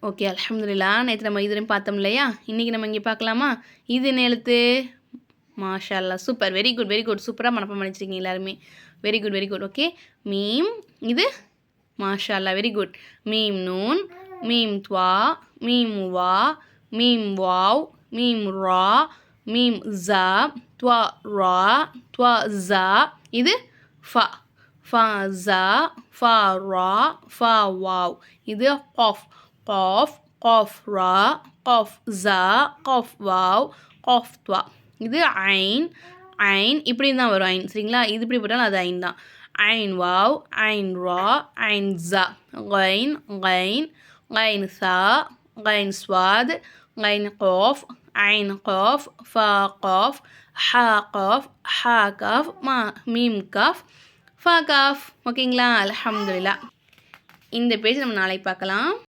Okay அல்ஹம்துலில்லாஹ். நேற்று நம்ம இதுவரையும் பார்த்தோம் இல்லையா? இன்றைக்கி நம்ம இங்கே பார்க்கலாமா? இது என்ன எழுத்து? மாஷா அல்லாஹ். Super. Very good very good. சூப்பராக மனப்பாடம் பண்ணி வச்சிருக்கீங்க எல்லாருமே. Very good very good. Okay. மீம். இது மாஷா அல்லாஹ். Very good. மீம் நூன், மீம் துவா, மீம் வா, மீம் வாவ், மீம் ரா, மீம் ஜா, துவா ரா, துவா ஜா. இது ஃபா. ஃபா ஜா, ஃபா ரா, ஃபா வாவ். இது காஃப். காஃப், காஃப் ரா, காஃப் ஜா, காஃப் வாவ், காஃப் துவா. இது ஐன். ஐன் இப்படி தான் வரும் ஐன். சரிங்களா? இது இப்படி போட்டாலும் அது ஐன் தான். ஐன் வாவ், ஐன் ரா, ஐன் ஜா. கைன், கைன், கைன் சா, கைன் ஸ்வாத், கைன் காஃப், ஐன் காஃப், ஃபா காஃப், ஹா காஃப், ஹா காஃப், மீம் காஃப், ஃபா காஃப். ஓகேங்களா? அல்ஹம்துலில்லாஹ். இந்த பேஜ் நம்ம நாளைக்கு பார்க்கலாம்.